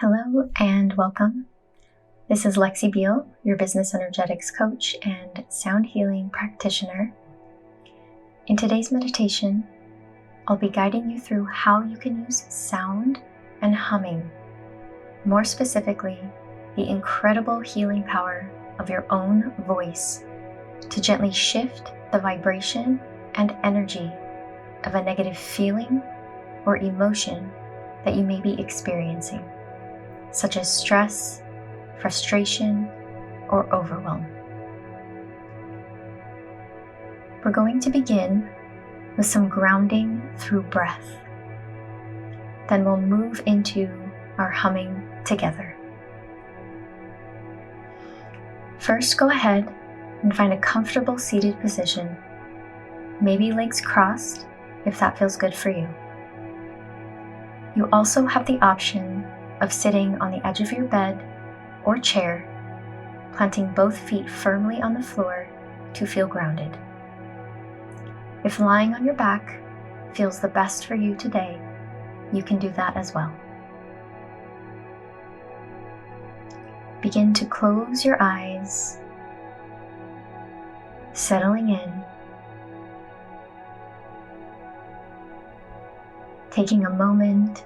Hello and welcome. This is Lexi Beal, your business energetics coach and sound healing practitioner. In today's meditation, I'll be guiding you through how you can use sound and humming, more specifically, the incredible healing power of your own voice to gently shift the vibration and energy of a negative feeling or emotion that you may be experiencing, such as stress, frustration, or overwhelm. We're going to begin with some grounding through breath. Then we'll move into our humming together. First, go ahead and find a comfortable seated position, maybe legs crossed if that feels good for you. You also have the option of sitting on the edge of your bed or chair, planting both feet firmly on the floor to feel grounded. If lying on your back feels the best for you today, you can do that as well. Begin to close your eyes, settling in, taking a moment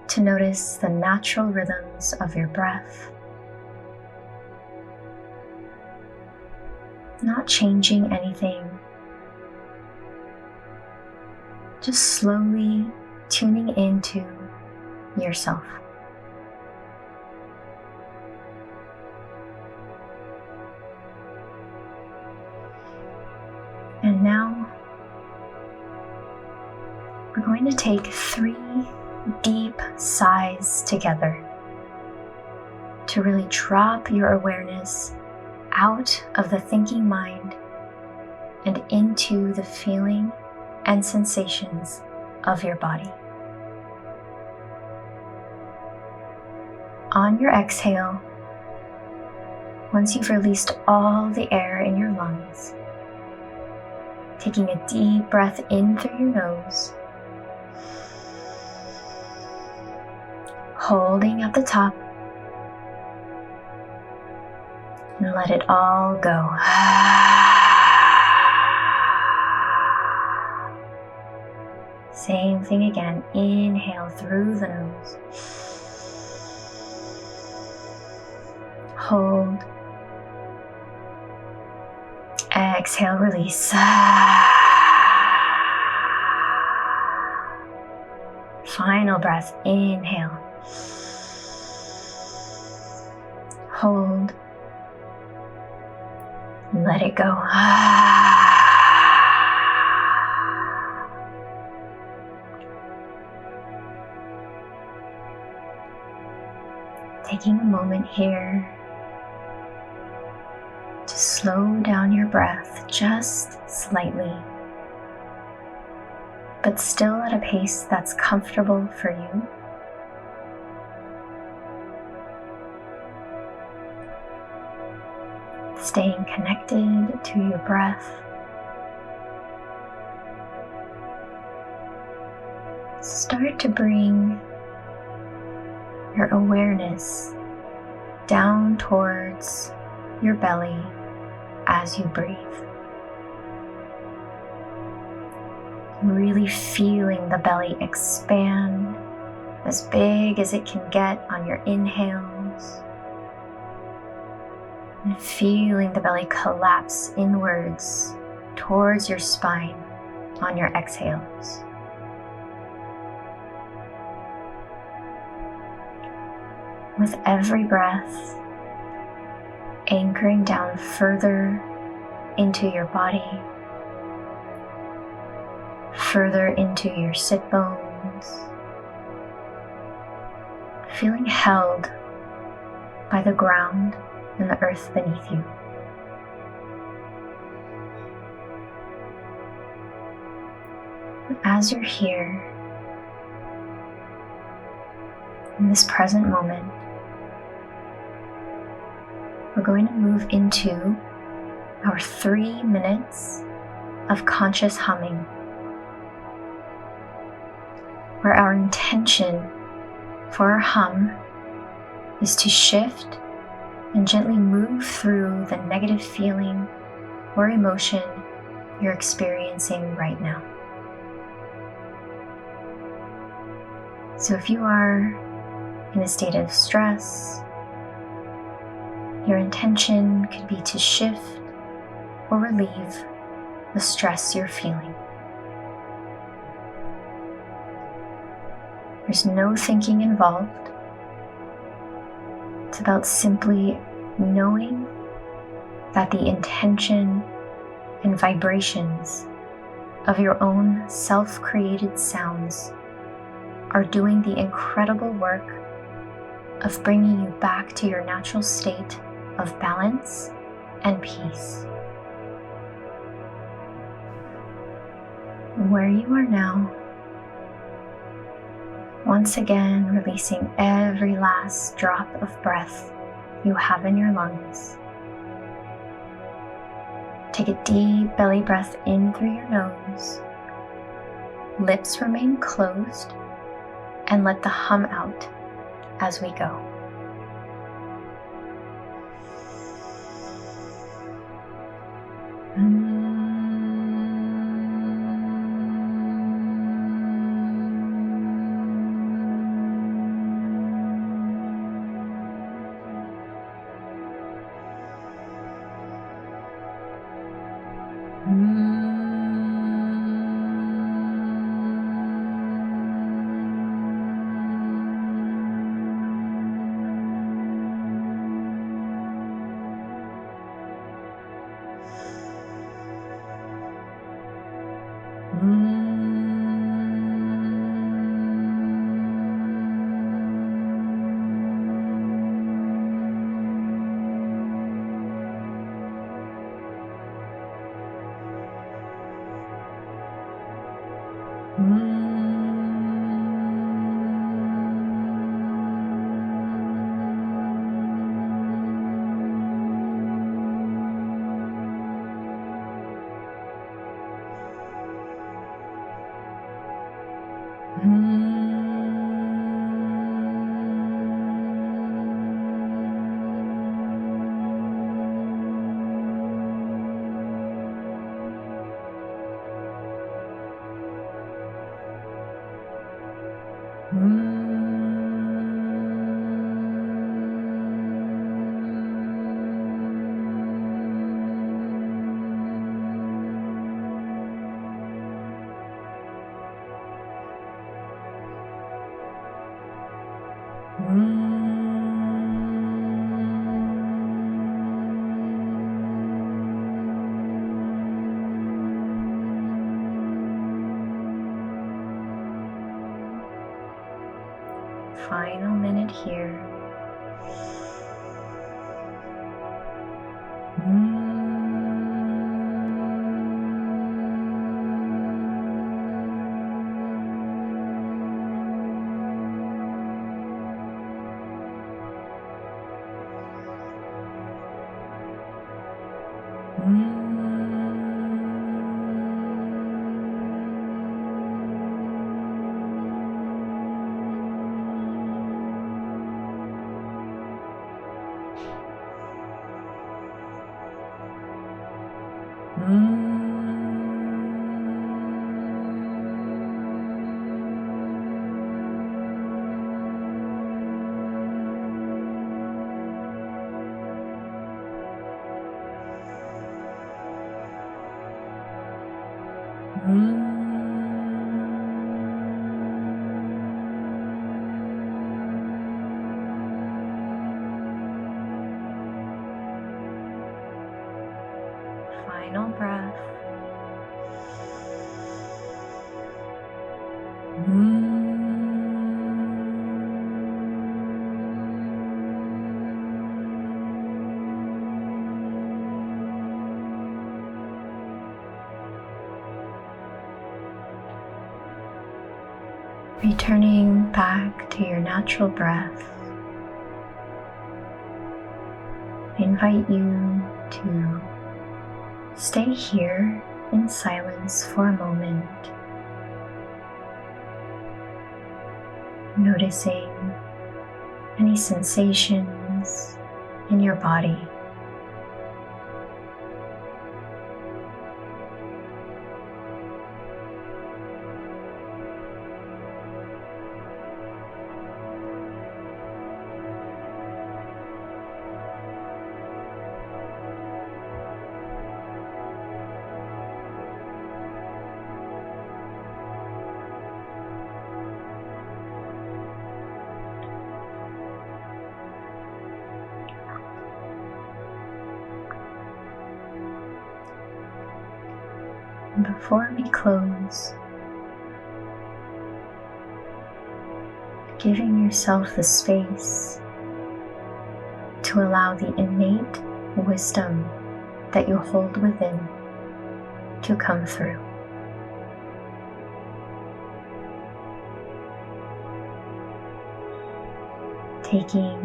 to notice the natural rhythms of your breath, not changing anything, just slowly tuning into yourself. And now we're going to take 3 deep sighs together to really drop your awareness out of the thinking mind and into the feeling and sensations of your body. On your exhale, once you've released all the air in your lungs, taking a deep breath in through your nose, holding at the top, and let it all go. Same thing again. Inhale through the nose. Hold. Exhale, release. Final breath. Inhale. Hold. Let it go. Taking a moment here to slow down your breath just slightly, but still at a pace that's comfortable for you. Staying connected to your breath. Start to bring your awareness down towards your belly as you breathe. Really feeling the belly expand as big as it can get on your inhales, and feeling the belly collapse inwards towards your spine on your exhales. With every breath, anchoring down further into your body, further into your sit bones, feeling held by the ground and the earth beneath you. As you're here, in this present moment, we're going to move into our 3 minutes of conscious humming, where our intention for our hum is to shift and gently move through the negative feeling or emotion you're experiencing right now. So if you are in a state of stress, your intention could be to shift or relieve the stress you're feeling. There's no thinking involved. It's about simply knowing that the intention and vibrations of your own self-created sounds are doing the incredible work of bringing you back to your natural state of balance and peace. Where you are now, once again releasing every last drop of breath you have in your lungs. Take a deep belly breath in through your nose. Lips remain closed, and let the hum out as we go. Final minute here. Final breath. Returning back to your natural breath, I invite you to stay here in silence for a moment noticing any sensations in your body. Before we close, giving yourself the space to allow the innate wisdom that you hold within to come through. Taking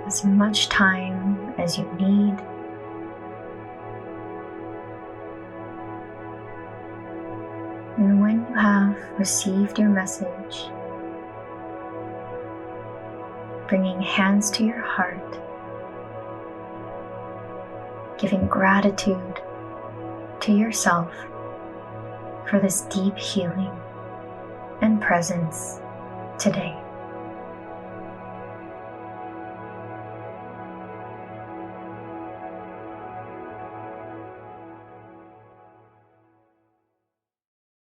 as much time as you need. And when you have received your message, bringing hands to your heart, giving gratitude to yourself for this deep healing and presence today.